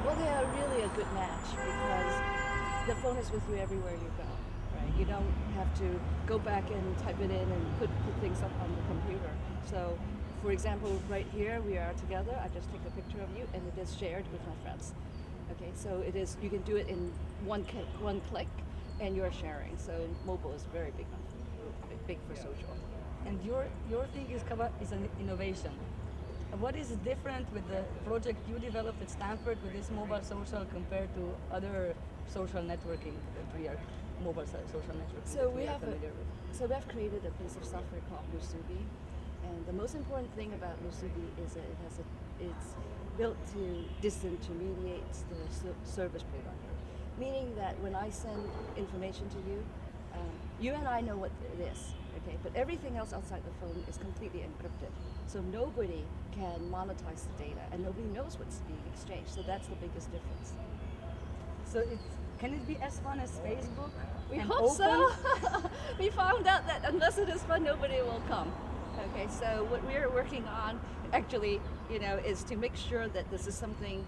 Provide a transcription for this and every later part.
Well, they are really a good match because the phone is with you everywhere you go, right? You don't have to go back and type it in and put things up on the computer. So, for example, right here we are together. I just take a picture of you, and it is shared with my friends. Okay, so it is. You can do it in one click, and you're sharing. So mobile is very big for social. And your thing is an innovation. What is different with the project you developed at Stanford with this mobile social compared to other social networking that we are social networking So that we we are have familiar with? so we have created a piece of software called Musubi, and the most important thing about Musubi is that it's built to disintermediate the service provider, meaning that when I send information to you, you and I know what it is, okay? But everything else outside the phone is completely encrypted, so nobody can monetize the data, and nobody knows what's being exchanged. So that's the biggest difference. So can it be as fun as Facebook? We and hope open? so. We found out that unless it is fun, nobody will come. Okay, so what we're working on actually, is to make sure that this is something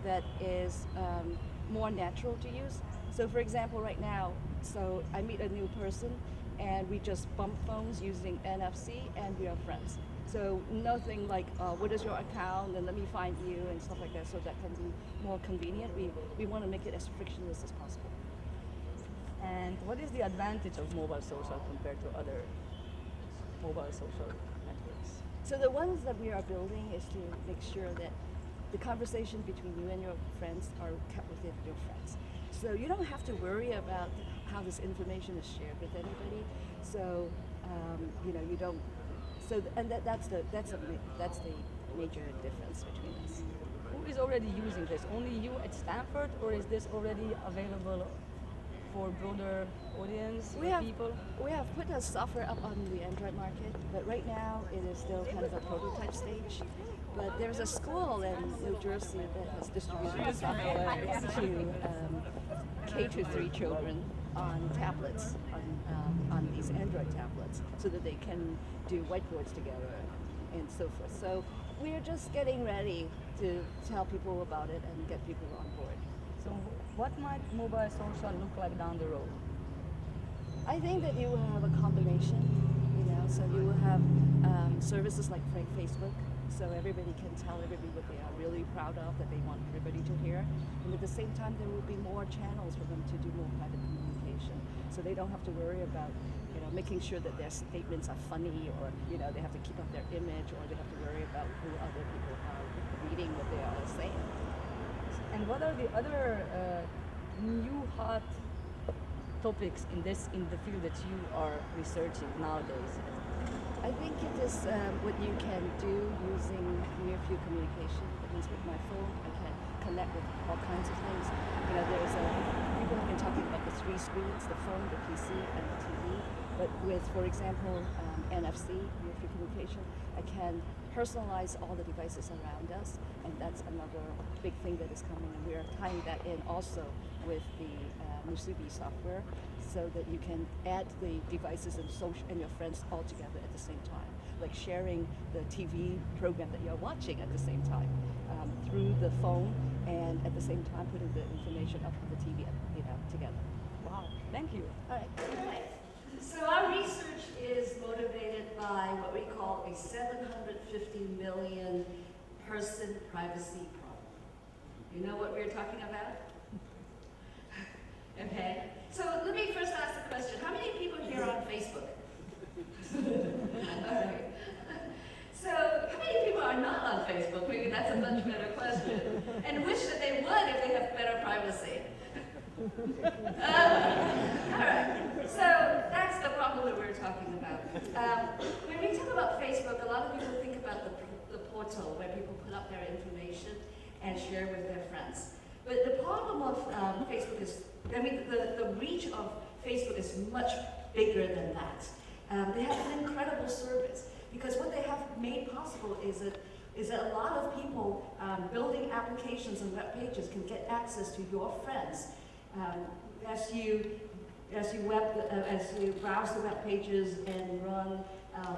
that is more natural to use. So for example, right now, so I meet a new person and we just bump phones using NFC and we are friends. So nothing like, what is your account and let me find you and stuff like that, so that can be more convenient. We want to make it as frictionless as possible. And what is the advantage of mobile social compared to other mobile social networks? So the ones that we are building is to make sure that the conversation between you and your friends are kept within your friends. So you don't have to worry about how this information is shared with anybody. So you don't. So and that's the major difference between us. Who is already using this? Only you at Stanford, or is this already available for broader audience people? We have put the software up on the Android market, but right now it is still kind of a prototype stage. But there's a school in New Jersey that has distributed the software to K to 3 children on tablets, on these Android tablets, so that they can do whiteboards together and so forth. So we're just getting ready to tell people about it and get people on board. So what might mobile social look like down the road? I think that you will have a combination, so you will have services like Facebook, so everybody can tell everybody what they are really proud of, that they want everybody to hear. And at the same time, there will be more channels for them to do more private communication. So they don't have to worry about, making sure that their statements are funny, or, they have to keep up their image, or they have to worry about who other people are reading what they are saying. And what are the other new hot topics in the field that you are researching nowadays? I think it is what you can do using near field communication. That means with my phone, I can connect with all kinds of things. People have been talking about the 3 screens: the phone, the PC, and the TV. But with, for example, NFC, near field communication, I can personalize all the devices around us, and that's another big thing that is coming. And we are tying that in also with the Musubi software, so that you can add the devices and your friends all together at the same time, like sharing the TV program that you're watching at the same time through the phone, and at the same time putting the information up on the TV, together. Wow, thank you. All right. So our research is motivated by what we call a 750 million person privacy problem. You know what we're talking about? Okay. So let me first ask the question: how many people here are on Facebook? All right. So how many people are not on Facebook? Maybe that's a much better question. And wish that they would if they have better privacy. All right. So that's the problem that we're talking about. When we talk about Facebook, a lot of people think about the portal where people put up their information and share with their friends. But the problem of Facebook is, the reach of Facebook is much bigger than that. They have an incredible service, because what they have made possible is that a lot of people building applications and web pages can get access to your friends as you browse the web pages and run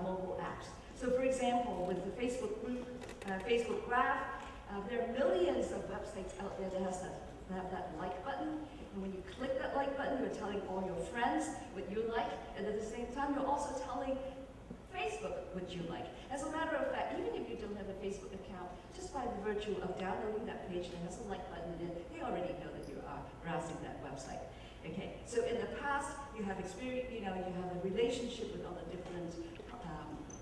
mobile apps. So, for example, with the Facebook Graph, There are millions of websites out there that have that like button. And when you click that like button, you're telling all your friends what you like, and at the same time, you're also telling Facebook what you like. As a matter of fact, even if you don't have a Facebook account, just by the virtue of downloading that page that has a like button in it, they already know that you are browsing that website. Okay, so in the past, you have experience, you have a relationship with all the different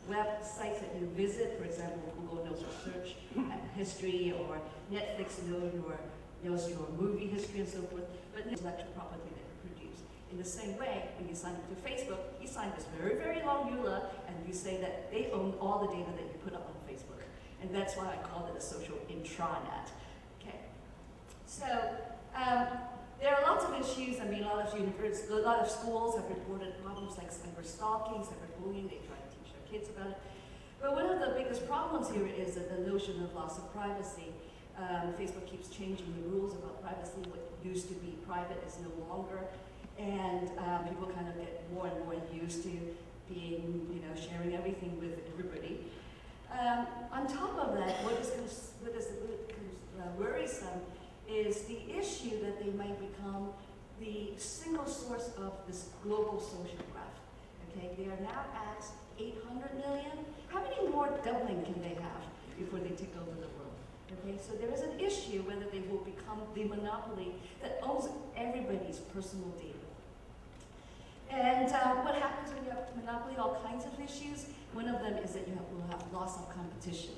websites that you visit. For example, Google knows your search history, or Netflix knows your movie history and so forth, but no intellectual property that you produce. In the same way, when you sign up to Facebook, you sign this very, very long EULA, and you say that they own all the data that you put up on Facebook. And that's why I call it a social intranet. Okay. So, there are lots of issues. I mean, a lot of schools have reported problems like cyberstalking, cyberbullying. They try to teach their kids about it. But one of the biggest problems here is that the notion of loss of privacy. Facebook keeps changing the rules about privacy. What used to be private is no longer, and people kind of get more and more used to being, sharing everything with everybody. On top of that, what is worrisome is the issue that they might become the single source of this global social graph. Okay, they are now at 800 million. How many more doubling can they have before they take over the world? Okay, so there is an issue whether they will become the monopoly that owns everybody's personal data. And what happens when you have monopoly? All kinds of issues. One of them is that will have loss of competition.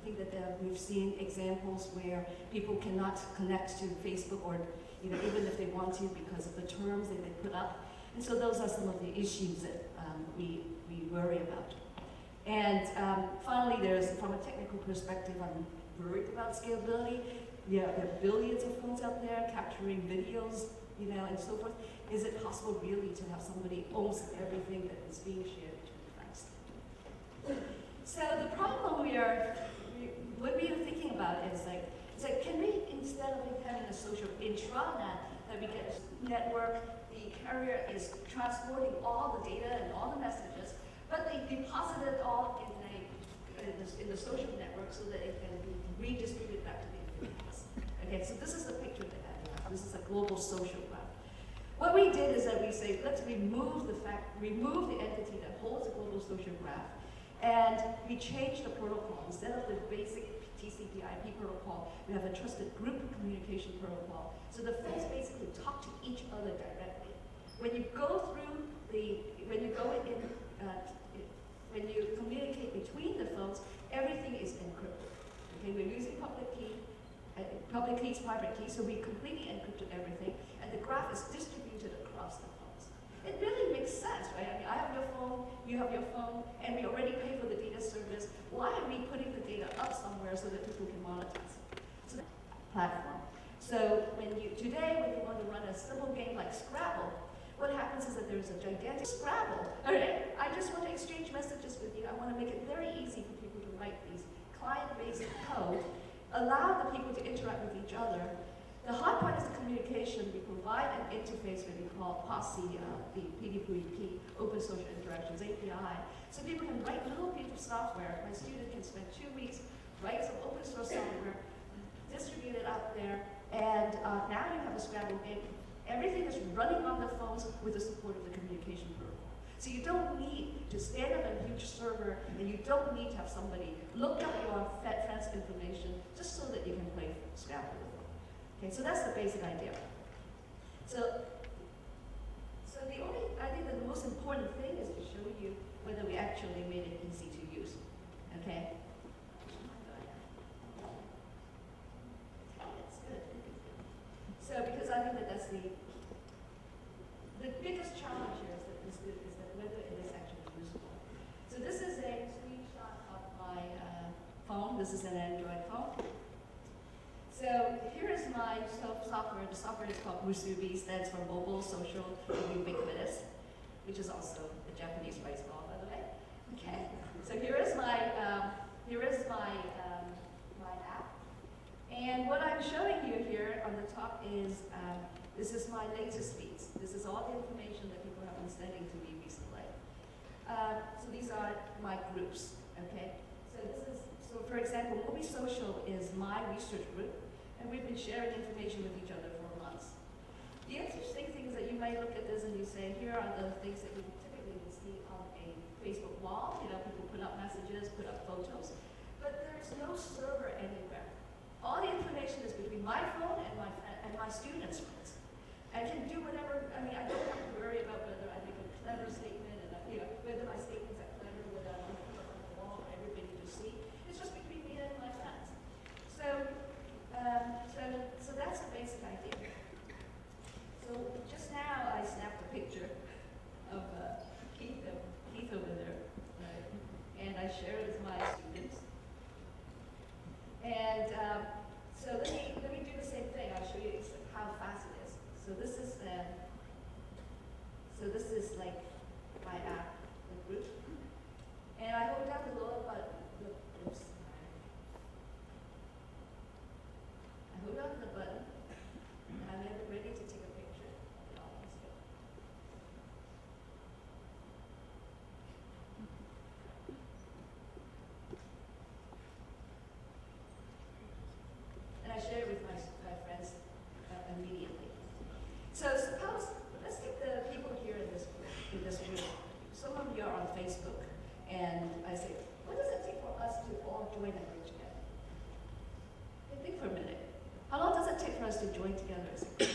I think that we've seen examples where people cannot connect to Facebook, or even if they want to, because of the terms that they put up. And so those are some of the issues that we worry about. And finally, from a technical perspective, I'm worried about scalability. Yeah, there are billions of phones out there capturing videos, and so forth. Is it possible really to have somebody owns everything that is being shared between friends? So the problem what we are thinking about is like, can we, instead of having a social intranet, that we get a network, the carrier is transporting all the data and all the messages, but they deposit it all in the social network so that it can be redistributed back to the individuals. Okay, so this is the picture that I have. This is a global social graph. What we did is that we say, let's remove the entity that holds the global social graph, and we change the protocol. Instead of the basic TCP/IP protocol, we have a trusted group communication protocol. So the phones basically talk to each other directly. When you communicate between the phones, everything is encrypted. Okay, we're using public keys, private keys, so we completely encrypted everything, and the graph is distributed across the phones. It really makes sense, right? I mean, I have your phone, you have your phone, and we already pay for the data service. Why are we putting the data up somewhere so that people can monetize it? So platform. So when you want to run a simple game like Scrabble, what happens is that there's a gigantic Scrabble. Okay, I just want to exchange messages with you. I want to make it very easy for people to write these client-based code, allow the people to interact with each other. The hard part is the communication. We provide an interface that we call POSI, the PDP, Open Social Interactions API, so people can write little piece of software. My student can spend 2 weeks, write some open source software, distribute it out there, and now you have a Scrabble game. Everything is running on the phones with the support of the communication protocol. So you don't need to stand up a huge server, and you don't need to have somebody look up your friend's information just so that you can play Scrabble with them. Okay, so that's the basic idea. So I think the most important thing is to show you whether we actually made it easy to use. Okay? That's good. So because I think that's the biggest challenge here is that whether it is actually useful. So this is a screenshot of my phone. This is an Android phone. So here is my software. The software is called Musubi, stands for Mobile, Social, and Ubiquitous, which is also a Japanese rice ball, by the way. Okay. So here is my my app, and what I'm showing you here on the top is this is my latest feeds. This is all the information that people have been sending to me recently. So these are my groups. Okay. So So for example, Movie Social is my research group, and we've been sharing information with each other for months. The interesting thing is that you might look at this and you say, here are the things that we typically would see on a Facebook wall. You know, people put up messages, put up photos, but there's no server anywhere. All the information is between my phone and my students' phones. I can do whatever. I mean, I don't have to worry about whether I make a clever statement and whether my statements are clever, whether I want to put it on the wall for everybody to see. It's just between me and my friends. So that's the basic idea. So just now I snapped a picture of Keith over there, right? And I shared it with my students. And so let me do the same thing. I'll show you how fast it is. So this is like my app, the group. And I hold down the lower button. Oops. I hold down the button, and I'm ready to take a picture. Oh, let's go. And I share it with my friends immediately. So suppose, let's take the people here in this group. Some of you are on Facebook, and I say, what does it take for us to all join and work together? Okay, think for a minute. How long does it take for us to join together as a group?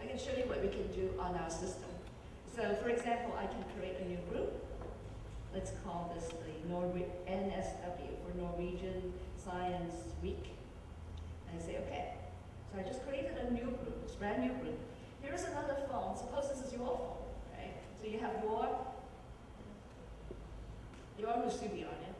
I can show you what we can do on our system. So for example, I can create a new group. Let's call this the NSW, for Norwegian Science Week. And I say, okay. So I just created a new group, this brand new group. Here is another phone. Suppose this is your phone, right? So you have your Musubi on it.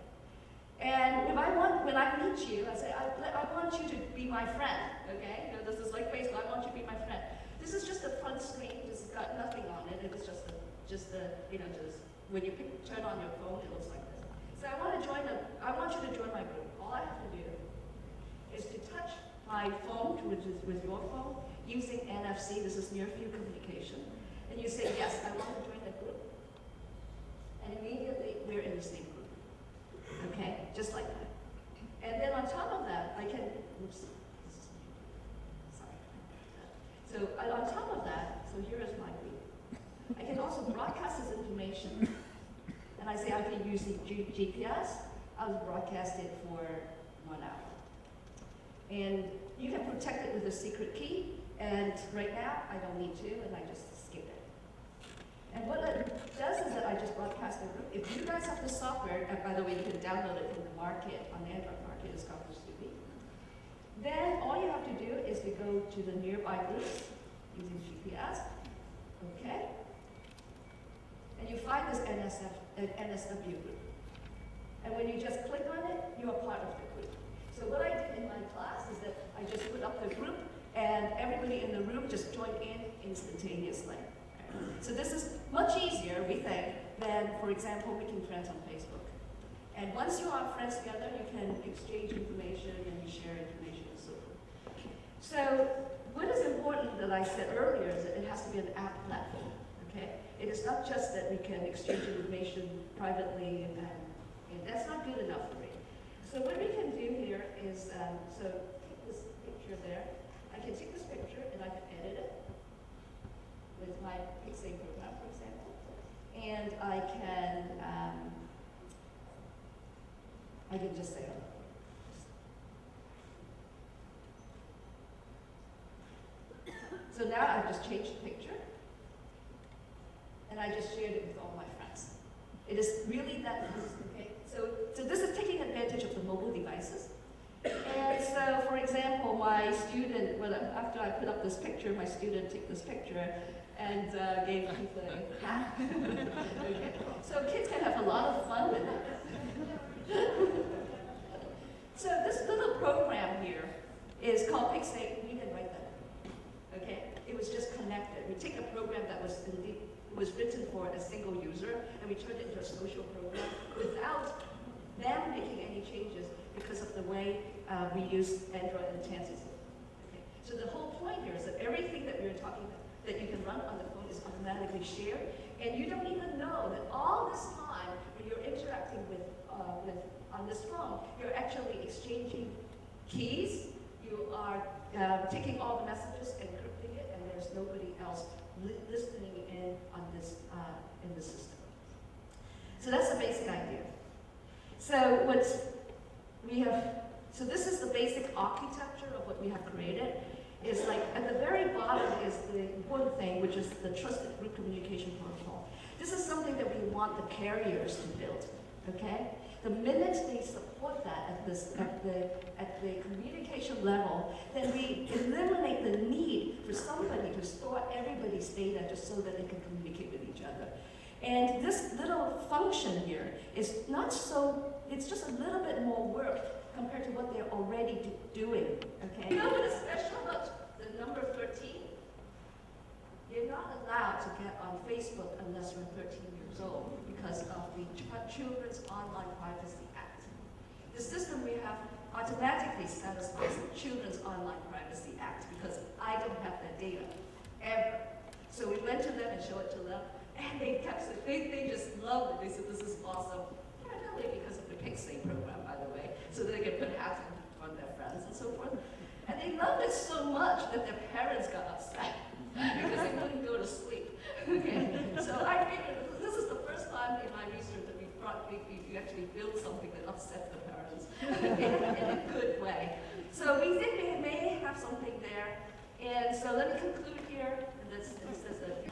And when I meet you, I say, I want you to be my friend, okay? You know, this is like Facebook, I want you to be my friend. This is just a front screen, this has got nothing on it. It was just when you turn on your phone, it looks like this. So I want you to join my group. All I have to do is to touch my phone, which is with your phone, using NFC, this is near field communication. And you say, yes, I want to join the group. And immediately, we're in the same group. Okay, just like that. And then on top of that, I can, so on top of that, so here is my group. I can also broadcast this information. And I say I can use the GPS. I'll broadcast it for 1 hour. And you can protect it with a secret key. And right now, I don't need to, and I just skip it. And what it does is that I just broadcast the group. If you guys have the software, and by the way, you can download it from the market, on the Android market, it's called Musubi. Then all you have to do is to go to the nearby groups using GPS. Okay? And you find this NSW group. And when you just click on it, you are part of the group. So what I did in my class is that I just put up the group, and everybody in the room just joined in instantaneously. So this is much easier, we think, than, for example, making friends on Facebook. And once you are friends together, you can exchange information and you share information and so forth. So what is important that I said earlier is that it has to be an app platform, okay? It is not just that we can exchange information privately, and that's not good enough for me. So what we can do here is, so take this picture there. I can take this picture and I can edit it with my Pixay program, for example. And I can just say, so now I've just changed the picture, and I just shared it with all my friends. It is really that easy, okay? So this is taking advantage of the mobile devices. And so, for example, my student, after I put up this picture, my student took this picture and gave Keith a hat. Okay. So kids can have a lot of fun with it. So this little program here is called Pixay. We can write that. Okay? It was just connected. We take a program that was written for a single user, and we turned it into a social program without them making any changes because of the way we use Android and Tansy. Okay? So the whole point here is that everything that we were talking about that you can run on the phone is automatically shared, and you don't even know that all this time when you're interacting with on this phone, you're actually exchanging keys, you are taking all the messages, encrypting it, and there's nobody else listening in on this in the system. So that's the basic idea. So so this is the basic architecture of what we have created. Is like at the very bottom is the important thing, which is the trusted group communication protocol. This is something that we want the carriers to build. Okay, the minute they support that at the communication level, then we eliminate the need for somebody to store everybody's data just so that they can communicate with each other. And this little function here is not so, it's just a little bit more work compared to what they're already doing, okay? You know what is special about the number 13? You're not allowed to get on Facebook unless you're 13 years old because of the Children's Online Privacy Act. The system we have automatically satisfies the Children's Online Privacy Act because I don't have that data, ever. So we went to them and showed it to them, and they kept it. They just loved it. They said, this is awesome. Primarily because of the Pixie program, by the way, so they can put hats on their friends and so forth. And they loved it so much that their parents got upset because they couldn't go to sleep. Okay? So I figured this is the first time in my research that we actually built something that upset the parents in a good way. So we think we may have something there. And so let me conclude here. And this is a